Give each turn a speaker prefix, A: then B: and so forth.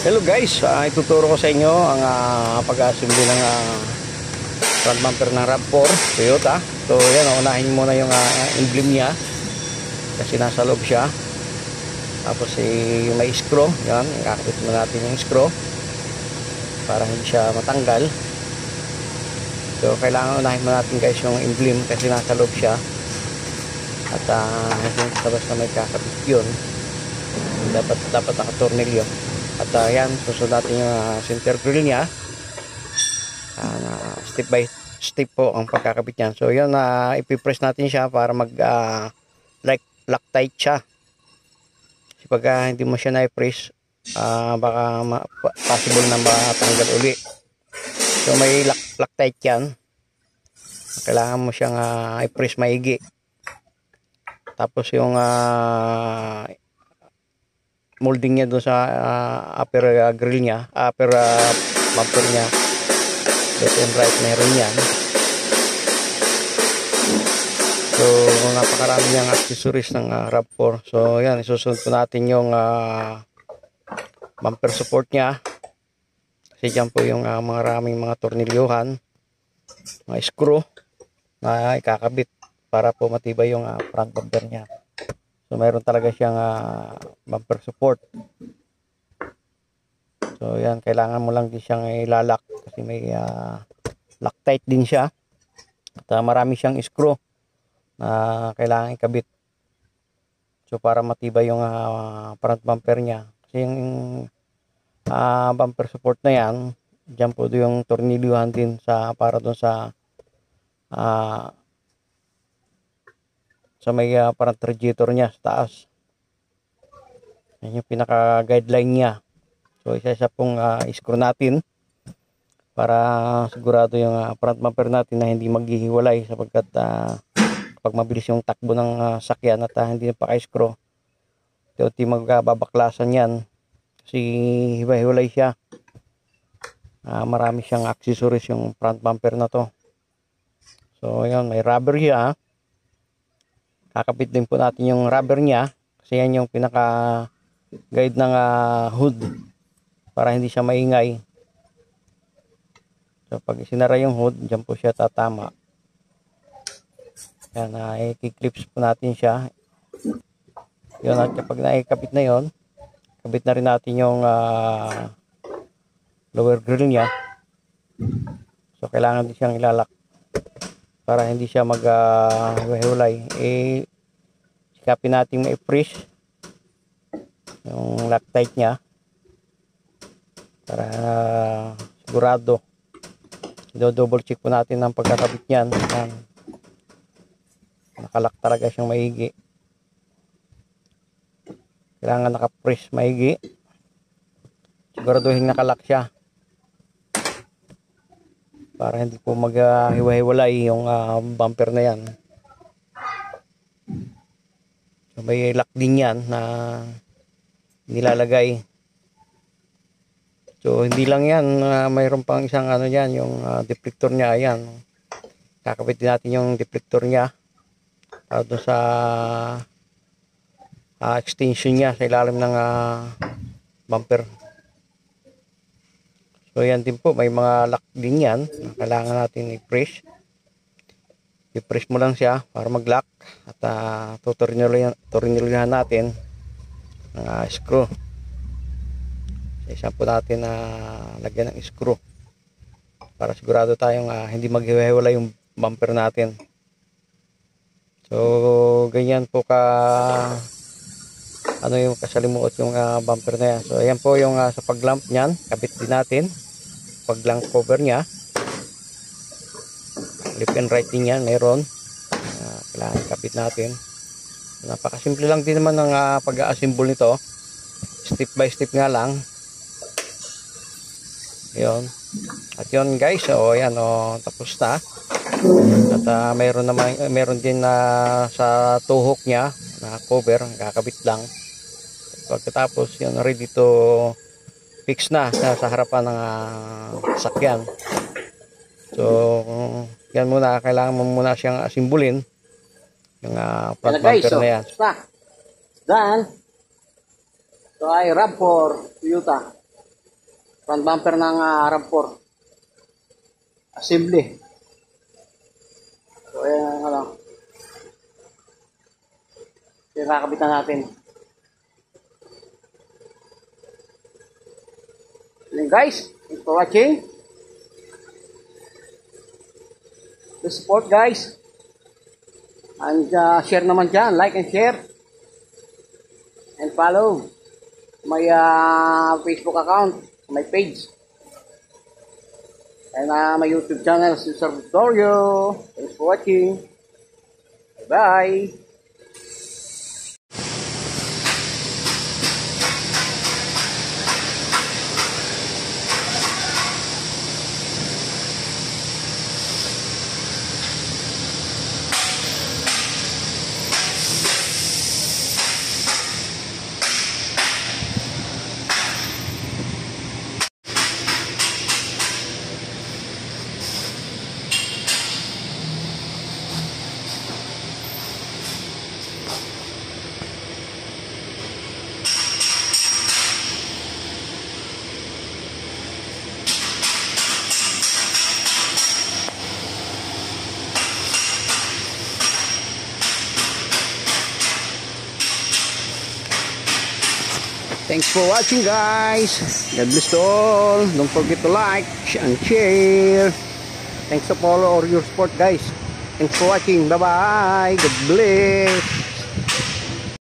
A: Hello guys, ituturo ko sa inyo ang pag-assembly ng front bumper ng RAV4 Toyota. So yan, unahin muna yung emblem niya kasi nasa loob siya. Tapos may screw, yan, ikakabit muna natin yung screw para hindi siya matanggal. So kailangan unahin muna natin guys yung emblem kasi nasa loob siya. At yung tabas na may kakabit yun, dapat nakatornilyo. At yan, susunod natin yung center grill niya. Step by step po ang pagkakabit niyan. So yun, ipipress natin siya para mag lock tight siya. Kasi pag hindi mo siya na-press, baka possible na matanggal uli. So may lock tight yan. Kailangan mo siyang i-press maigi. Tapos yung molding niya doon sa upper grill niya, upper bumper niya, left and right meron yan. So napakarami niyang accessories ng RAV4. So yan, isusunod po natin yung bumper support niya kasi dyan po yung maraming mga tornilyuhan, mga screw na ikakabit para po matibay yung front bumper niya. So mayroon talaga siyang bumper support. So yan, kailangan mo lang din siyang ilalak kasi may lock tight din siya. At marami siyang screw na kailangan ikabit. So para matibay yung front bumper niya. Kasi yung bumper support na yan, dyan po yung tornilyuhan din para doon sa may parang radiator niya sa taas. Yan yung pinaka guideline niya. So isa pong screw natin para sigurado yung front bumper natin na hindi maghihiwalay, sapagkat kapag mabilis yung takbo ng sakyan at hindi na paka-screw, hindi magbabaklasan yan kasi hiwa-hiwalay siya. Marami siyang accessories yung front bumper na to. So yan, may rubber siya. Kakabit din po natin yung rubber niya kasi yan yung pinaka guide ng hood para hindi siya maingay. So pag sinara yung hood, dyan po siya tatama. Yan, i-clips po natin siya. Yun, at kapag naikabit na yon, kabit na rin natin yung lower grill niya. So kailangan din siyang ilalak para hindi siya mag-hiwalay. Sikapin natin ma-press yung lock tight niya para sigurado. Do-double check po natin ang pagkakabit niyan. Nakalock talaga siyang maigi. Kailangan naka-press maigi. Siguraduhin nakalock siya para hindi po maghiwa-hiwalay yung bumper na yan. So may lock din yan na nilalagay. So hindi lang yan, mayroon pang isang yan, yung deflector niya. Ayan, kakabit din natin yung deflector niya doon sa extension niya sa ilalim ng bumper. So yan din po, may mga lock din yan na kailangan natin i-press. I-press mo lang siya para mag-lock at tutornilyohan natin ng screw. Isa po natin lagyan ng screw para sigurado tayong hindi maghiwa-hiwala yung bumper natin. So ganyan po yung kasalimuot yung bumper na yan. So ayan po yung sa pag-lamp niyan, kabit din natin pag-lamp cover niya. Left and right din yan, meron. Kailangan kapit natin. Napakasimple lang din naman ng pag-assemble nito. Step by step nga lang. Yun. At yun guys, ayan, tapos na. At meron din sa tuhok niya na cover, kakabit lang. Pagkatapos yun, ready to fix na sa harapan ng sakyan. So yan muna, kailangan mo muna siyang asimbulin yung front bumper na yan.
B: Dan, ito ay RAV4 Toyota.
A: front bumper ng RAV4 assembly. So ayan ano, yung kakabitan natin. And guys, thanks for watching. The support guys, and share naman dyan, like and share and follow my Facebook account, my page, and my YouTube channel, Cesar Victorio. Thanks for watching. Bye bye. Thanks for watching guys. God bless to all. Don't forget to like and share. Thanks for all your support guys. Thanks for watching. Bye bye. God bless.